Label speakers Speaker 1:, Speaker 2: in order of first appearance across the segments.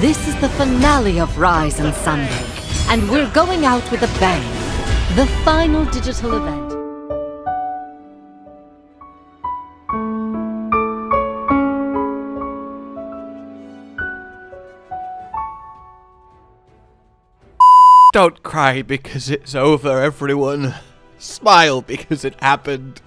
Speaker 1: This is the finale of Rise and Sunbreak, and we're going out with a bang. The final digital event.
Speaker 2: Don't cry because it's over, everyone. Smile because it happened.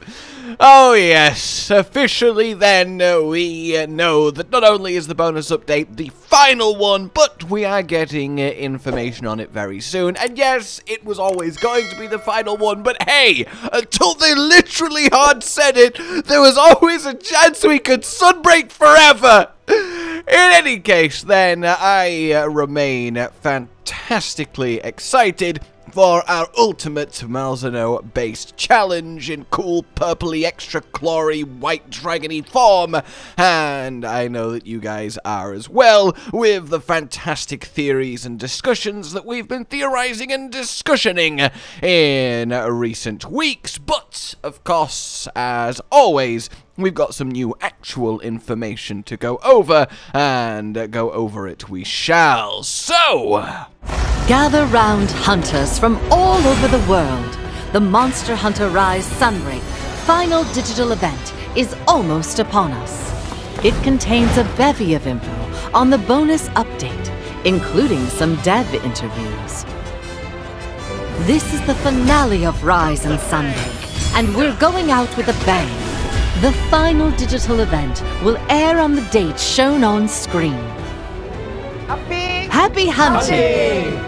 Speaker 2: Oh yes, officially then we know that not only is the bonus update the final one, but we are getting information on it very soon. And yes, it was always going to be the final one, but hey, until they literally hard said it, there was always a chance we could Sunbreak forever. In any case then, I remain fantastically excited for our ultimate Malzeno based challenge in cool purpley extra glory white dragony form, and I know that you guys are as well, with the fantastic theories and discussions that we've been theorizing and discussioning in recent weeks. But of course, as always, we've got some new actual information to go over, and go over it we shall. So
Speaker 1: gather round hunters from all over the world. The Monster Hunter Rise Sunbreak final digital event is almost upon us. It contains a bevy of info on the bonus update, including some dev interviews. This is the finale of Rise and Sunbreak, and we're going out with a bang. The final digital event will air on the date shown on screen. Happy hunting!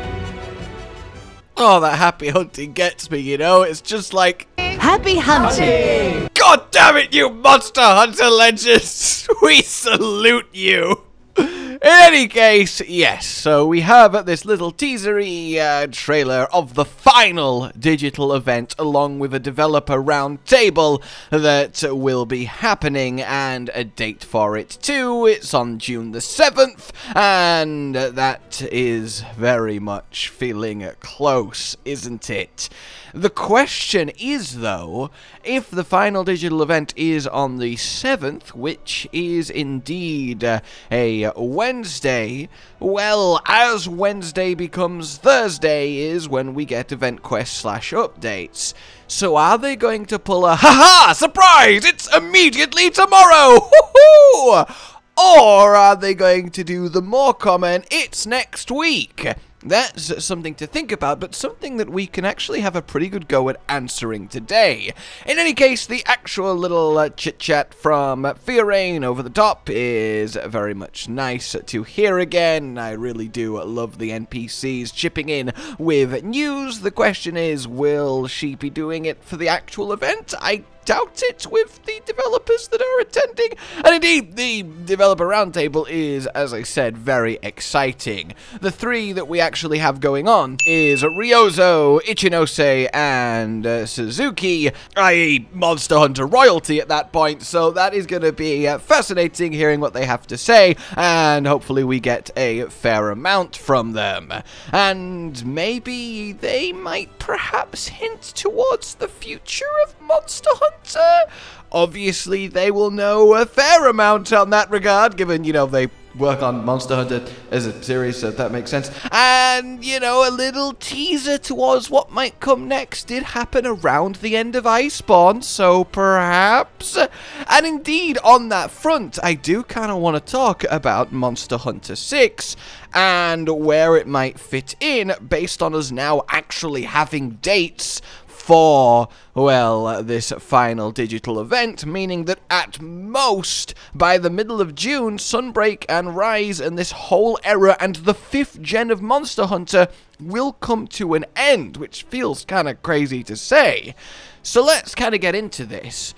Speaker 2: Oh, that happy hunting gets me, you know? It's just like,
Speaker 1: Happy hunting!
Speaker 2: God damn it, you Monster Hunter legends! We salute you! In any case, yes, so we have this little teasery trailer of the final digital event, along with a developer roundtable that will be happening, and a date for it too. It's on June the 7th, and that is very much feeling close, isn't it? The question is, though, if the final digital event is on the 7th, which is indeed a Wednesday, well, as Wednesday becomes Thursday is when we get event quest / updates. So are they going to pull a haha surprise, it's immediately tomorrow, woohoo! Or are they going to do the more common, it's next week? That's something to think about, but something that we can actually have a pretty good go at answering today. In any case, the actual little chit-chat from Fiorayne over the top is very much nice to hear again. I really do love the NPCs chipping in with news. The question is, will she be doing it for the actual event? I doubt it with the developers that are attending. And indeed, the developer roundtable is, as I said, very exciting. The three that we actually have going on is Ryozo, Ichinose, and Suzuki, i.e. Monster Hunter royalty at that point, so that is going to be fascinating hearing what they have to say, and hopefully we get a fair amount from them. And maybe they might perhaps hint towards the future of Monster Hunter. Obviously, they will know a fair amount on that regard, given, you know, they work on Monster Hunter as a series, so that makes sense. And, you know, a little teaser towards what might come next did happen around the end of Iceborne, so perhaps. And indeed, on that front, I do kind of want to talk about Monster Hunter 6 and where it might fit in based on us now actually having dates for, well, this final digital event, meaning that at most, by the middle of June, Sunbreak and Rise and this whole era and the 5th gen of Monster Hunter will come to an end, which feels kind of crazy to say. So let's kind of get into this.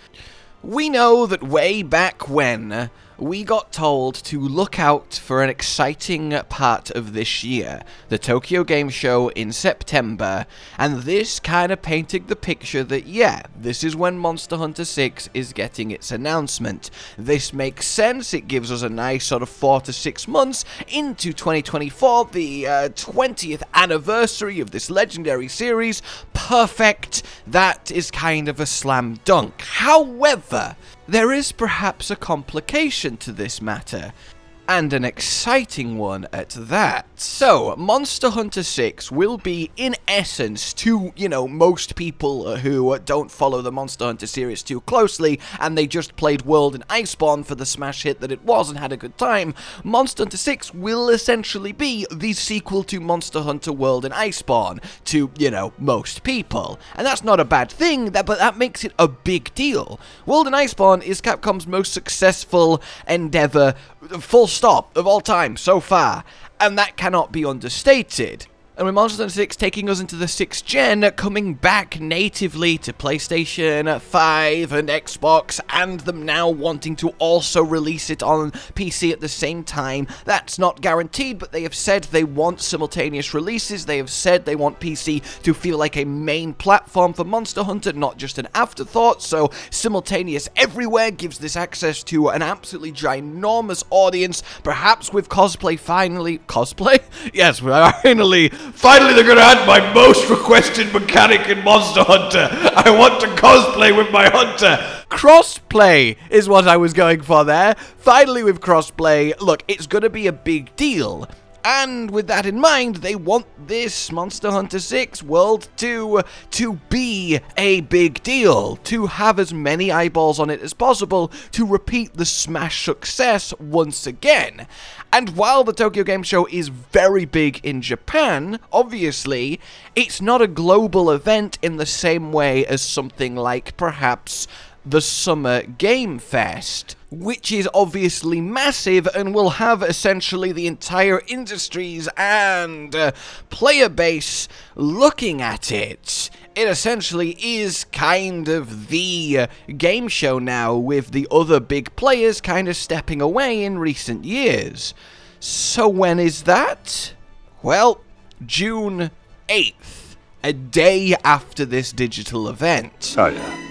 Speaker 2: We know that way back when, we got told to look out for an exciting part of this year, the Tokyo Game Show in September, and this kind of painted the picture that, yeah, this is when Monster Hunter 6 is getting its announcement. This makes sense, it gives us a nice sort of 4 to 6 months into 2024, the 20th anniversary of this legendary series. Perfect, that is kind of a slam dunk. However, there is perhaps a complication to this matter. and an exciting one at that. So, Monster Hunter 6 will be, in essence, to, most people who don't follow the Monster Hunter series too closely, and they just played World and Iceborne for the smash hit that it was and had a good time, Monster Hunter 6 will essentially be the sequel to Monster Hunter World and Iceborne, to, most people. And that's not a bad thing, but that makes it a big deal. World and Iceborne is Capcom's most successful endeavor, full stop, of all time so far, and that cannot be understated. And with Monster Hunter 6 taking us into the 6th gen, coming back natively to PlayStation 5 and Xbox, and them now wanting to also release it on PC at the same time, that's not guaranteed, but they have said they want simultaneous releases. They have said they want PC to feel like a main platform for Monster Hunter, not just an afterthought, so simultaneous everywhere gives this access to an absolutely ginormous audience, perhaps with cosplay finally... Cosplay? Yes, Finally, they're gonna add my most requested mechanic in Monster Hunter. I want to cosplay with my hunter. Crossplay is what I was going for there. Finally with crossplay. Look, it's gonna be a big deal. And with that in mind, they want this Monster Hunter 6 World 2 to be a big deal, to have as many eyeballs on it as possible, to repeat the smash success once again. And while the Tokyo Game Show is very big in Japan, obviously, it's not a global event in the same way as something like, perhaps, the Summer Game Fest, which is obviously massive and will have essentially the entire industries and player base looking at it. It essentially is kind of the game show now, with the other big players kind of stepping away in recent years. So when is that? Well, June 8th, a day after this digital event.
Speaker 3: Oh yeah.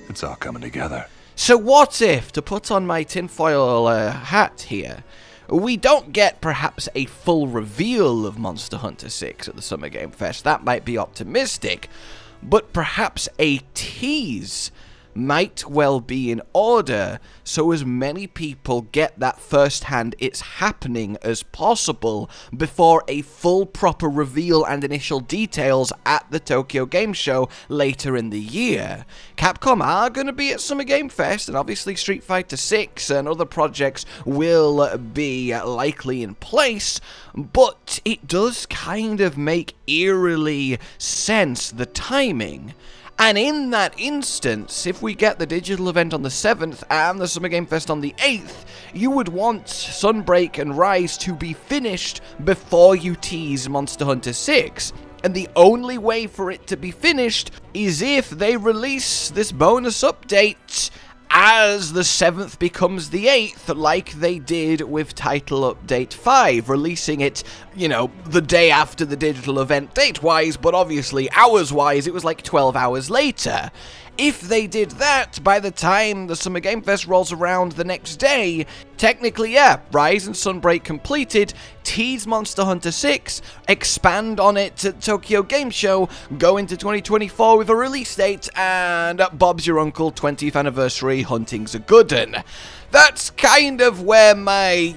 Speaker 3: It's all coming together.
Speaker 2: So what if, to put on my tinfoil hat here, we don't get perhaps a full reveal of Monster Hunter 6 at the Summer Game Fest? That might be optimistic, but perhaps a tease might well be in order, so as many people get that first-hand it's happening as possible before a full proper reveal and initial details at the Tokyo Game Show later in the year. Capcom are going to be at Summer Game Fest, and obviously Street Fighter 6 and other projects will be likely in place, but it does kind of make eerily sense, the timing. And in that instance, if we get the digital event on the 7th and the Summer Game Fest on the 8th, you would want Sunbreak and Rise to be finished before you tease Monster Hunter 6. And the only way for it to be finished is if they release this bonus update as the 7th becomes the 8th, like they did with Title Update 5, releasing it, the day after the digital event date-wise, but obviously hours-wise, it was like 12 hours later. If they did that, by the time the Summer Game Fest rolls around the next day, technically, yeah, Rise and Sunbreak completed, tease Monster Hunter 6, expand on it at Tokyo Game Show, go into 2024 with a release date, and Bob's your uncle, 20th anniversary, hunting's a good 'un. That's kind of where my,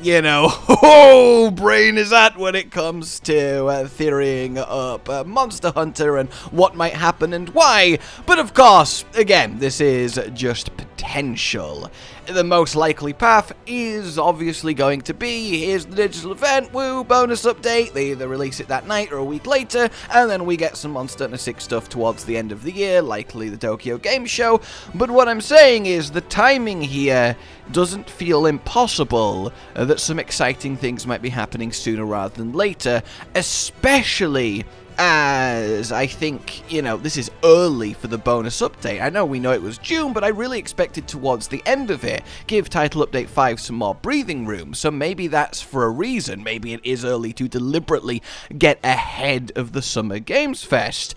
Speaker 2: brain is at when it comes to theorying up Monster Hunter and what might happen and why. But of course, again, this is just potential. The most likely path is obviously going to be, here's the digital event, woo, bonus update, they either release it that night or a week later, and then we get some Monster Hunter 6 stuff towards the end of the year, likely the Tokyo Game Show. But what I'm saying is, the timing here doesn't feel impossible, that some exciting things might be happening sooner rather than later, especially as I think, this is early for the bonus update. I know we know it was June, but I really expected towards the end of it, give Title Update 5 some more breathing room, so maybe that's for a reason. Maybe it is early to deliberately get ahead of the Summer Games Fest.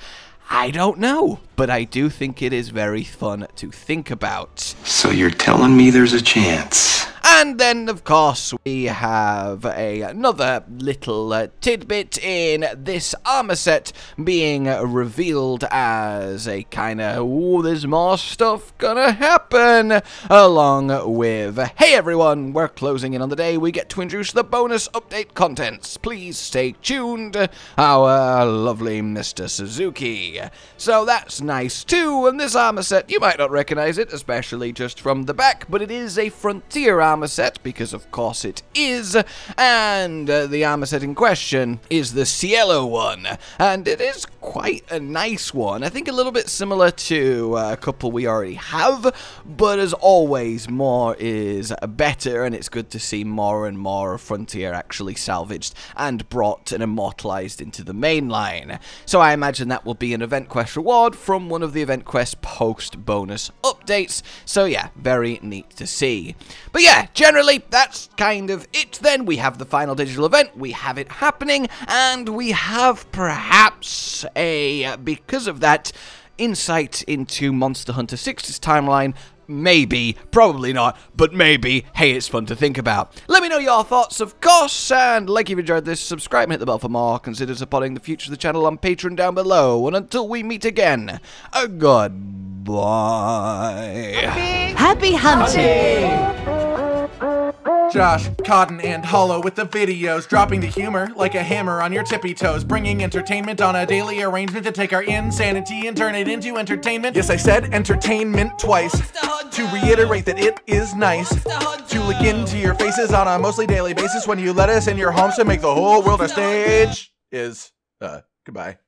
Speaker 2: I don't know, but I do think it is very fun to think about.
Speaker 3: So you're telling me there's a chance?
Speaker 2: And then, of course, we have another little tidbit in this armor set being revealed as a kind of, ooh, there's more stuff gonna happen, along with, hey everyone, we're closing in on the day we get to introduce the bonus update contents. Please stay tuned, our lovely Mr. Suzuki. So that's nice too, and this armor set, you might not recognize it, especially just from the back, but it is a Frontier armor set, because of course it is, and the armor set in question is the Cielo one, and it is quite a nice one. I think a little bit similar to a couple we already have, but as always, more is better, and it's good to see more and more of Frontier actually salvaged and brought and immortalized into the main line. So I imagine that will be an event quest reward from one of the event quest post bonus updates. So yeah, very neat to see. But yeah, generally that's kind of it then. We have the final digital event, we have it happening, and we have perhaps because of that, insight into Monster Hunter 6's timeline. Maybe, probably not, but maybe, hey, it's fun to think about. Let me know your thoughts, of course, and like if you enjoyed this, subscribe and hit the bell for more. Consider supporting the future of the channel on Patreon down below, and until we meet again, goodbye.
Speaker 1: Happy hunting!
Speaker 4: Josh, Cotton, and Hollow with the videos, dropping the humor like a hammer on your tippy toes, bringing entertainment on a daily arrangement to take our insanity and turn it into entertainment. Yes, I said entertainment twice, to reiterate that it is nice to look into your faces on a mostly daily basis when you let us in your homes to make the whole world a stage. Goodbye.